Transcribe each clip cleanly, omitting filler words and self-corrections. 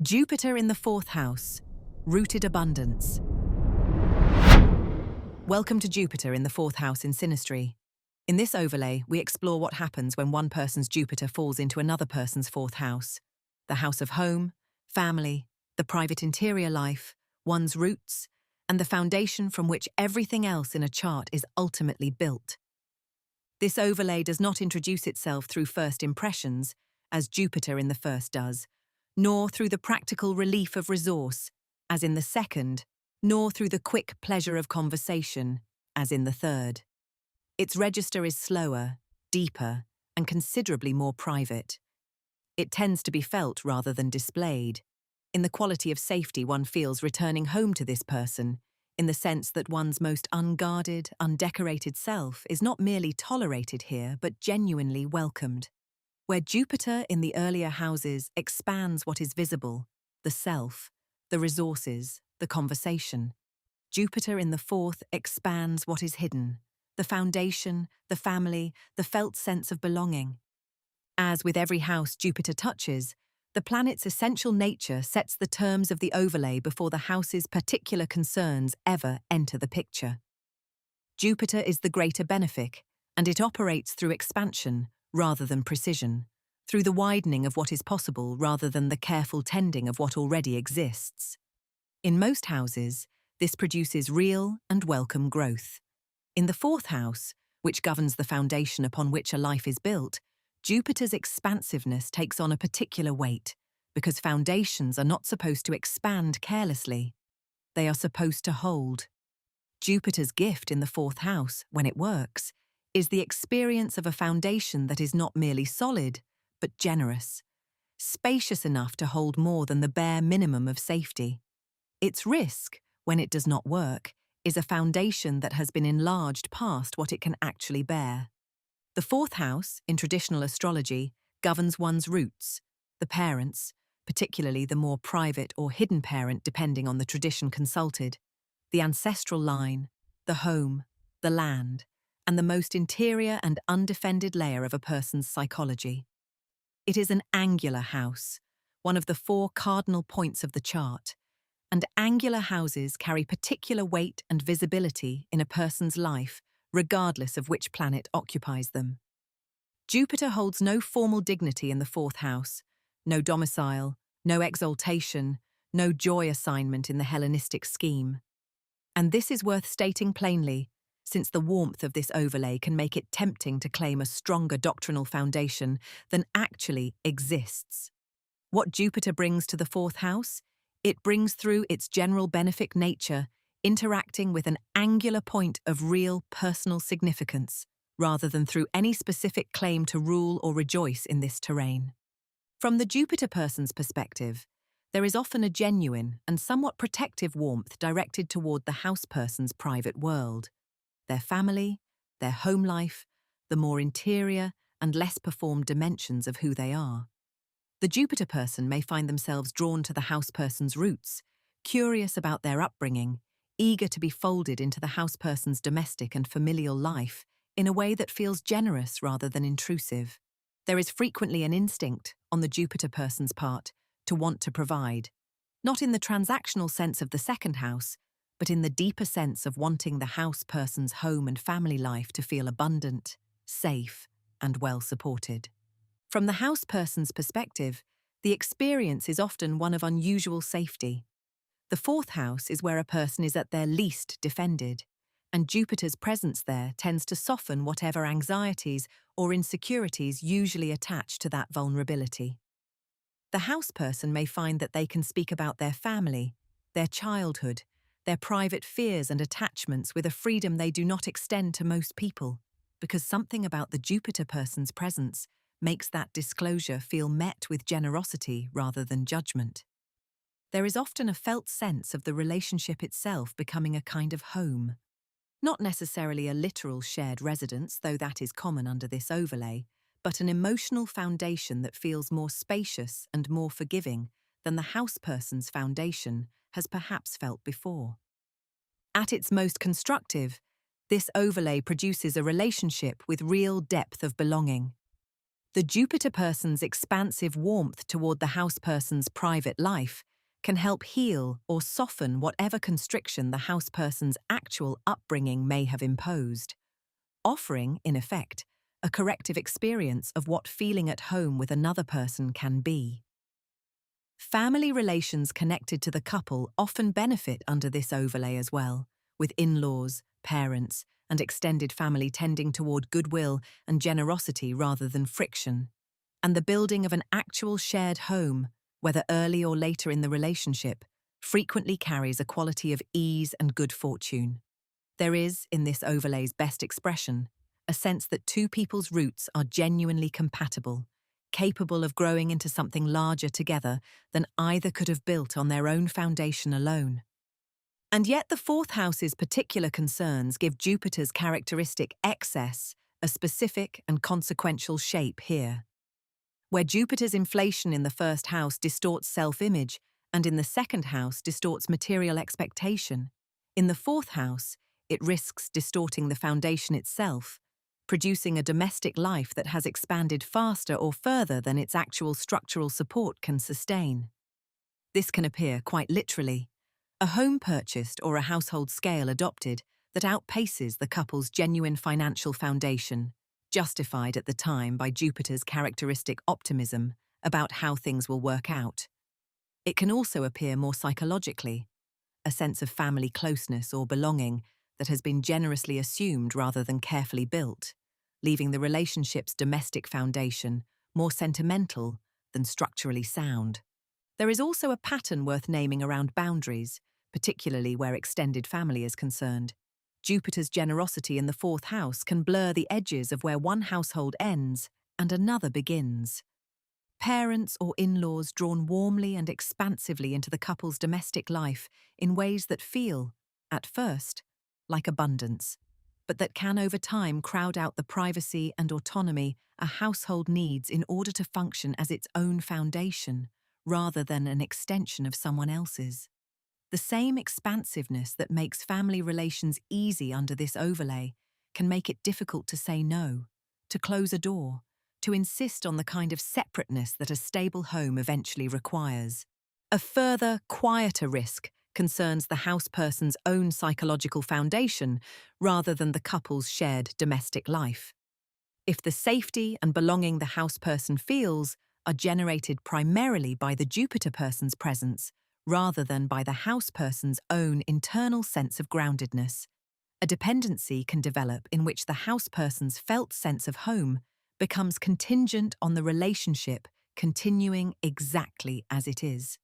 Jupiter in the fourth house, rooted abundance. Welcome to Jupiter in the fourth house in synastry. In this overlay, we explore what happens when one person's Jupiter falls into another person's fourth house, the house of home, family, the private interior life, one's roots, and the foundation from which everything else in a chart is ultimately built. This overlay does not introduce itself through first impressions, as Jupiter in the first does, nor through the practical relief of resource, as in the second, nor through the quick pleasure of conversation, as in the third. Its register is slower, deeper, and considerably more private. It tends to be felt rather than displayed. In the quality of safety one feels returning home to this person, in the sense that one's most unguarded, undecorated self is not merely tolerated here, but genuinely welcomed. Where Jupiter in the earlier houses expands what is visible, the self, the resources, the conversation, Jupiter in the fourth expands what is hidden, the foundation, the family, the felt sense of belonging. As with every house Jupiter touches, the planet's essential nature sets the terms of the overlay before the house's particular concerns ever enter the picture. Jupiter is the greater benefic, and it operates through expansion rather than precision, through the widening of what is possible rather than the careful tending of what already exists. In most houses, this produces real and welcome growth. In the fourth house, which governs the foundation upon which a life is built, Jupiter's expansiveness takes on a particular weight, because foundations are not supposed to expand carelessly. They are supposed to hold. Jupiter's gift in the fourth house, when it works, is the experience of a foundation that is not merely solid, but generous, spacious enough to hold more than the bare minimum of safety. Its risk, when it does not work, is a foundation that has been enlarged past what it can actually bear. The fourth house, in traditional astrology, governs one's roots, the parents, particularly the more private or hidden parent depending on the tradition consulted, the ancestral line, the home, the land, and the most interior and undefended layer of a person's psychology. It is an angular house, one of the four cardinal points of the chart, and angular houses carry particular weight and visibility in a person's life, regardless of which planet occupies them. Jupiter holds no formal dignity in the fourth house, no domicile, no exaltation, no joy assignment in the Hellenistic scheme. And this is worth stating plainly, since the warmth of this overlay can make it tempting to claim a stronger doctrinal foundation than actually exists. What Jupiter brings to the fourth house? It brings through its general benefic nature, interacting with an angular point of real personal significance, rather than through any specific claim to rule or rejoice in this terrain. From the Jupiter person's perspective, there is often a genuine and somewhat protective warmth directed toward the house person's private world, their family, their home life, the more interior and less performed dimensions of who they are. The Jupiter person may find themselves drawn to the house person's roots, curious about their upbringing, eager to be folded into the house person's domestic and familial life in a way that feels generous rather than intrusive. There is frequently an instinct, on the Jupiter person's part, to want to provide, not in the transactional sense of the second house, but in the deeper sense of wanting the house person's home and family life to feel abundant, safe, and well supported. From the house person's perspective, the experience is often one of unusual safety. The fourth house is where a person is at their least defended, and Jupiter's presence there tends to soften whatever anxieties or insecurities usually attach to that vulnerability. The house person may find that they can speak about their family, their childhood, their private fears and attachments with a freedom they do not extend to most people, because something about the Jupiter person's presence makes that disclosure feel met with generosity rather than judgment. There is often a felt sense of the relationship itself becoming a kind of home. Not necessarily a literal shared residence, though that is common under this overlay, but an emotional foundation that feels more spacious and more forgiving than the house person's foundation has perhaps felt before. At its most constructive, this overlay produces a relationship with real depth of belonging. The Jupiter person's expansive warmth toward the house person's private life can help heal or soften whatever constriction the house person's actual upbringing may have imposed, offering, in effect, a corrective experience of what feeling at home with another person can be. Family relations connected to the couple often benefit under this overlay as well, with in-laws, parents, and extended family tending toward goodwill and generosity rather than friction. And the building of an actual shared home, whether early or later in the relationship, frequently carries a quality of ease and good fortune. There is, in this overlay's best expression, a sense that two people's roots are genuinely compatible, capable of growing into something larger together than either could have built on their own foundation alone. And yet the fourth house's particular concerns give Jupiter's characteristic excess a specific and consequential shape here. Where Jupiter's inflation in the first house distorts self-image and in the second house distorts material expectation, in the fourth house it risks distorting the foundation itself, producing a domestic life that has expanded faster or further than its actual structural support can sustain. This can appear quite literally: a home purchased or a household scale adopted that outpaces the couple's genuine financial foundation, justified at the time by Jupiter's characteristic optimism about how things will work out. It can also appear more psychologically: a sense of family closeness or belonging that has been generously assumed rather than carefully built, leaving the relationship's domestic foundation more sentimental than structurally sound. There is also a pattern worth naming around boundaries, particularly where extended family is concerned. Jupiter's generosity in the fourth house can blur the edges of where one household ends and another begins. Parents or in-laws drawn warmly and expansively into the couple's domestic life in ways that feel, at first, like abundance, but that can over time crowd out the privacy and autonomy a household needs in order to function as its own foundation, rather than an extension of someone else's. The same expansiveness that makes family relations easy under this overlay can make it difficult to say no, to close a door, to insist on the kind of separateness that a stable home eventually requires. A further, quieter risk concerns the house person's own psychological foundation rather than the couple's shared domestic life. If the safety and belonging the house person feels are generated primarily by the Jupiter person's presence, rather than by the house person's own internal sense of groundedness, a dependency can develop in which the house person's felt sense of home becomes contingent on the relationship continuing exactly as it is.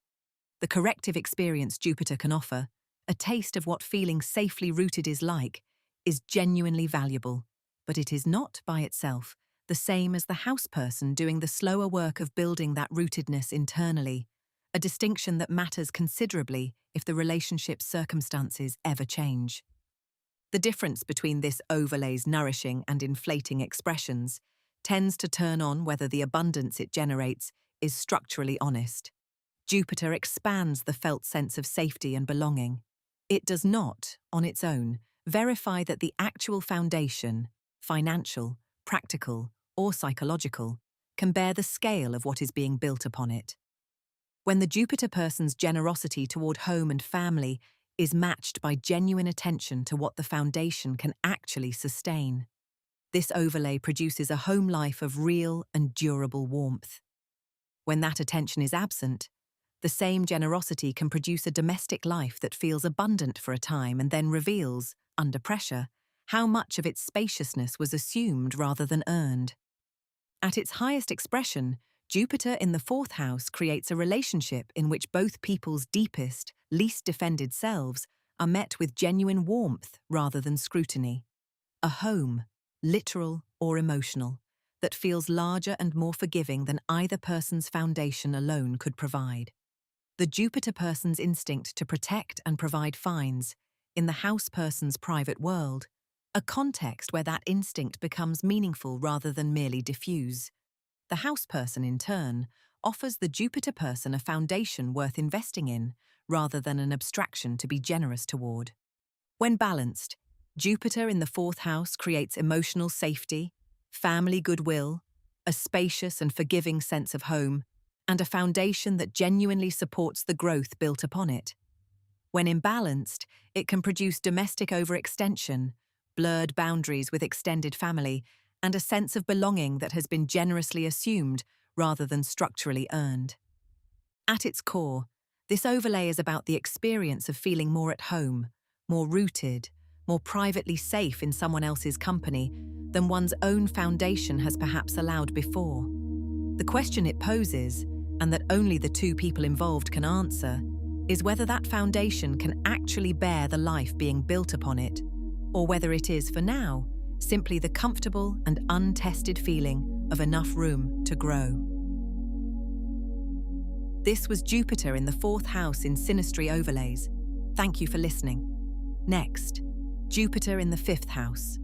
The corrective experience Jupiter can offer, a taste of what feeling safely rooted is like, is genuinely valuable, but it is not, by itself, the same as the house person doing the slower work of building that rootedness internally, a distinction that matters considerably if the relationship's circumstances ever change. The difference between this overlay's nourishing and inflating expressions tends to turn on whether the abundance it generates is structurally honest. Jupiter expands the felt sense of safety and belonging. It does not, on its own, verify that the actual foundation, financial, practical, or psychological, can bear the scale of what is being built upon it. When the Jupiter person's generosity toward home and family is matched by genuine attention to what the foundation can actually sustain, this overlay produces a home life of real and durable warmth. When that attention is absent, the same generosity can produce a domestic life that feels abundant for a time and then reveals, under pressure, how much of its spaciousness was assumed rather than earned. At its highest expression, Jupiter in the fourth house creates a relationship in which both people's deepest, least defended selves are met with genuine warmth rather than scrutiny. A home, literal or emotional, that feels larger and more forgiving than either person's foundation alone could provide. The Jupiter person's instinct to protect and provide finds, in the house person's private world, a context where that instinct becomes meaningful rather than merely diffuse. The house person, in turn, offers the Jupiter person a foundation worth investing in, rather than an abstraction to be generous toward. When balanced, Jupiter in the fourth house creates emotional safety, family goodwill, a spacious and forgiving sense of home, and a foundation that genuinely supports the growth built upon it. When imbalanced, it can produce domestic overextension, blurred boundaries with extended family, and a sense of belonging that has been generously assumed rather than structurally earned. At its core, this overlay is about the experience of feeling more at home, more rooted, more privately safe in someone else's company than one's own foundation has perhaps allowed before. The question it poses, and that only the two people involved can answer, is whether that foundation can actually bear the life being built upon it, or whether it is, for now, simply the comfortable and untested feeling of enough room to grow. This was Jupiter in the 4th house in Synastry Overlays. Thank you for listening. Next, Jupiter in the 5th house.